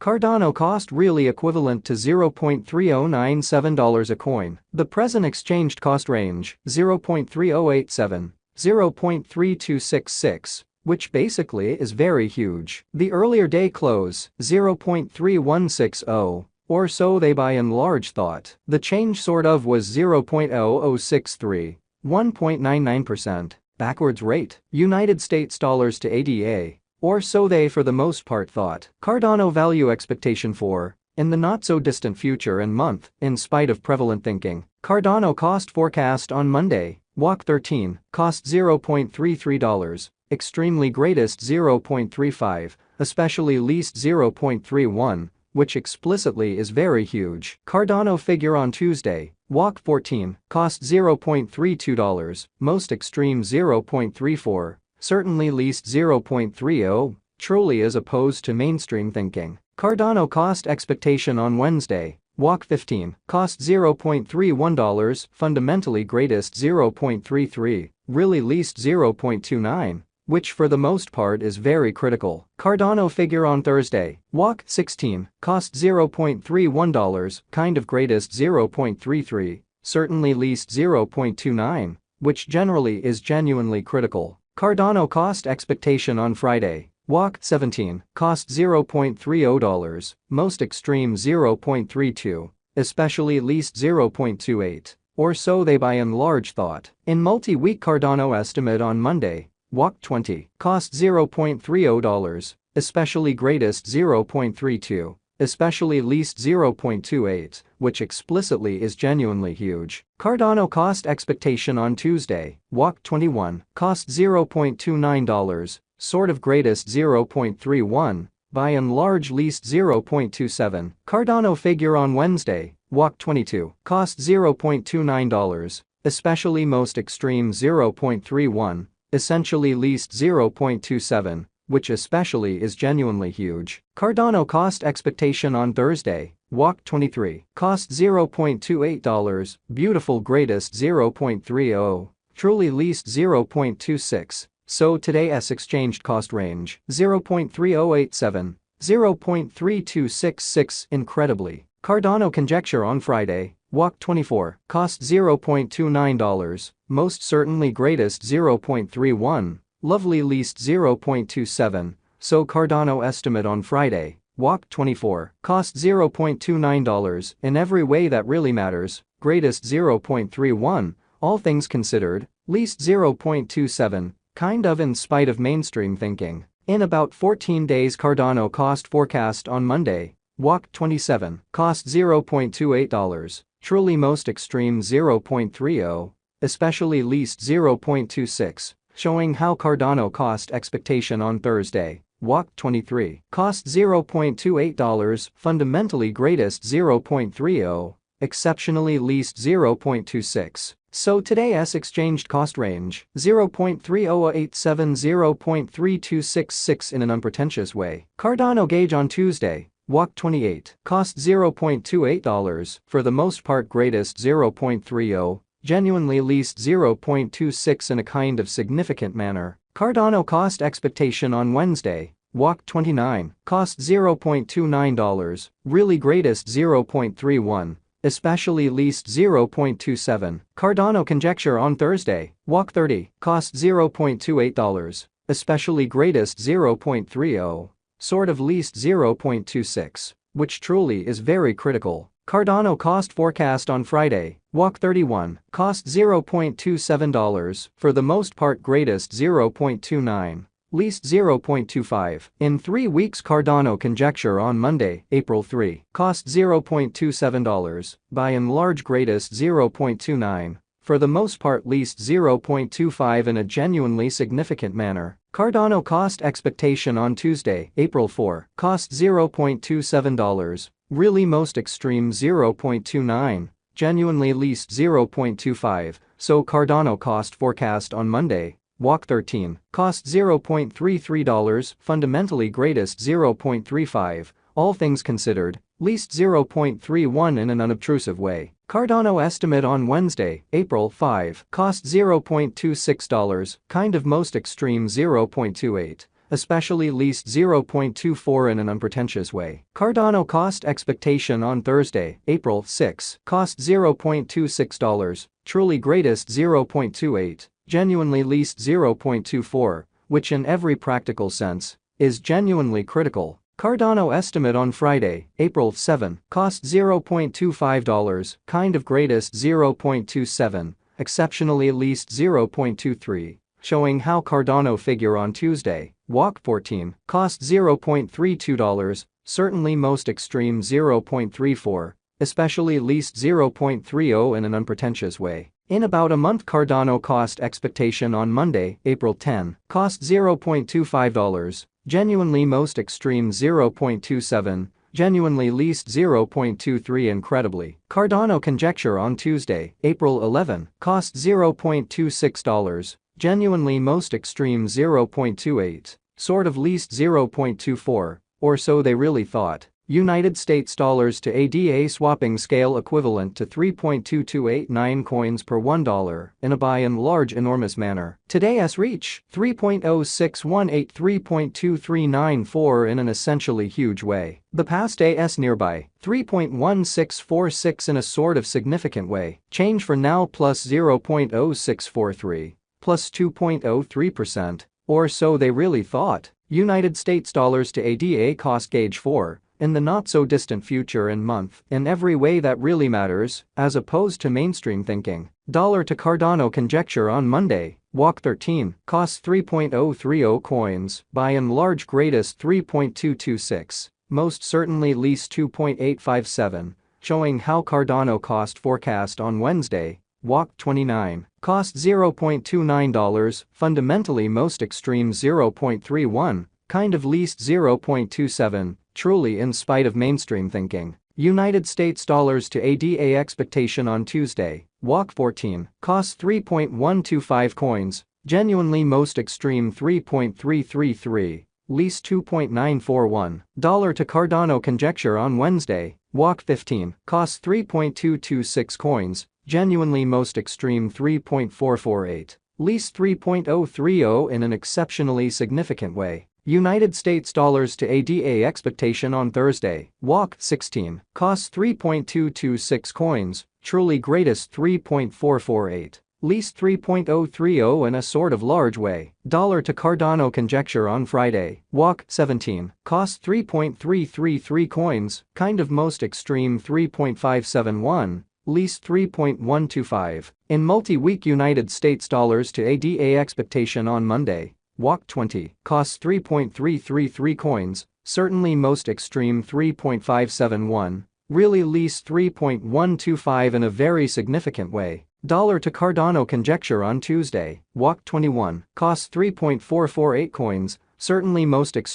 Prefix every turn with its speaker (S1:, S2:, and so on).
S1: Cardano cost really equivalent to $0.3097 a coin. The present exchanged cost range, 0.3087, 0.3266, which basically is very huge. The earlier day close, 0.3160, or so they by and large thought. The change sort of was 0.0063, 1.99%, backwards rate, United States dollars to ADA, or so they for the most part thought. Cardano value expectation for, in the not-so-distant future and month, in spite of prevalent thinking. Cardano cost forecast on Monday, walk 13, cost $0.33, extremely greatest 0.35, especially least 0.31, which explicitly is very huge. Cardano figure on Tuesday, walk 14, cost $0.32, most extreme 0.34, certainly least 0.30, truly as opposed to mainstream thinking. Cardano cost expectation on Wednesday, walk 15, cost $0.31, fundamentally greatest 0.33, really least 0.29, which for the most part is very critical. Cardano figure on Thursday, walk 16, cost $0.31, kind of greatest 0.33, certainly least 0.29, which generally is genuinely critical. Cardano cost expectation on Friday, walk 17, cost $0.30, most extreme 0.32, especially least 0.28, or so they by and large thought. In multi-week Cardano estimate on Monday, walk 20, cost $0.30, especially greatest 0.32, especially least 0.28, which explicitly is genuinely huge. Cardano cost expectation on Tuesday, walk 21, cost $0.29, sort of greatest 0.31, by and large least 0.27. Cardano figure on Wednesday, walk 22, cost $0.29, especially most extreme 0.31, essentially least 0.27, which especially is genuinely huge. Cardano cost expectation on Thursday, walk 23, cost $0.28, beautiful greatest 0.30, truly least 0.26, so today's exchanged cost range, 0.3087, 0.3266 incredibly. Cardano conjecture on Friday, walk 24, cost $0.29, most certainly greatest 0.31, lovely least 0.27, so Cardano estimate on Friday, walk 24, cost $0.29, in every way that really matters, greatest 0.31, all things considered, least 0.27, kind of in spite of mainstream thinking. In about 14 days Cardano cost forecast on Monday, walk 27, cost $0.28, truly most extreme 0.30, especially least 0.26, showing how Cardano cost expectation on Thursday, walk 23, cost $0.28, fundamentally greatest 0.30, exceptionally least 0.26. So today's exchanged cost range, 0.3087 0.3266 in an unpretentious way. Cardano gauge on Tuesday, walk 28, cost $0.28, for the most part greatest 0.30, genuinely least 0.26 in a kind of significant manner. Cardano cost expectation on Wednesday, walk 29, cost $0.29, really greatest 0.31, especially least 0.27. Cardano conjecture on Thursday, walk 30, cost $0.28, especially greatest 0.30, sort of least 0.26, which truly is very critical. Cardano cost forecast on Friday, walk 31, cost $0.27, for the most part greatest 0.29, least 0.25. In 3 weeks Cardano conjecture on Monday, April 3, cost $0.27, by and large greatest 0.29, for the most part least 0.25 in a genuinely significant manner. Cardano cost expectation on Tuesday, April 4, cost $0.27, really most extreme 0.29, genuinely least 0.25, so Cardano cost forecast on Monday, walk 13, cost $0.33, fundamentally greatest 0.35, all things considered, least 0.31 in an unobtrusive way. Cardano estimate on Wednesday, April 5, cost $0.26, kind of most extreme 0.28, especially least 0.24 in an unpretentious way. Cardano cost expectation on Thursday, April 6, cost $0.26, truly greatest 0.28, genuinely least 0.24, which in every practical sense is genuinely critical. Cardano estimate on Friday, April 7, cost $0.25, kind of greatest 0.27, exceptionally least 0.23, showing how Cardano figure on Tuesday, walk 14, cost $0.32, certainly most extreme 0.34, especially least 0.30 in an unpretentious way. In about a month Cardano cost expectation on Monday, April 10, cost $0.25, genuinely most extreme 0.27, genuinely least 0.23 incredibly. Cardano conjecture on Tuesday, April 11, cost $0.26, genuinely most extreme 0.28, sort of least 0.24, or so they really thought. United States dollars to ADA swapping scale equivalent to 3.2289 coins per $1 in a by and large enormous manner. Today's reach 3.0618 3.2394 in an essentially huge way. The past AS nearby 3.1646 in a sort of significant way. Change for now plus 0.0643 plus 2.03%, or so they really thought. United States dollars to ADA cost gauge 4. In the not-so-distant future and month, in every way that really matters, as opposed to mainstream thinking. Dollar to Cardano conjecture on Monday, walk 13, costs 3.030 coins, by and large greatest 3.226, most certainly least 2.857, showing how Cardano cost forecast on Wednesday, walk 29, cost $0.29, fundamentally most extreme 0.31, kind of least 0.27, truly in spite of mainstream thinking. United States dollars to ADA expectation on Tuesday, walk 14, costs 3.125 coins, genuinely most extreme 3.333, least 2.941. Dollar to Cardano conjecture on Wednesday, walk 15, costs 3.226 coins, genuinely most extreme 3.448, least 3.030 in an exceptionally significant way. United States dollars to ADA expectation on Thursday, walk 16, costs 3.226 coins, truly greatest 3.448, least 3.030 in a sort of large way. Dollar to Cardano conjecture on Friday, walk 17, costs 3.333 coins, kind of most extreme 3.571, least 3.125. In multi-week United States dollars to ADA expectation on Monday, walk 20, costs 3.333 coins, certainly most extreme 3.571, really least 3.125 in a very significant way. Dollar to Cardano conjecture on Tuesday, walk 21, costs 3.448 coins, certainly most extreme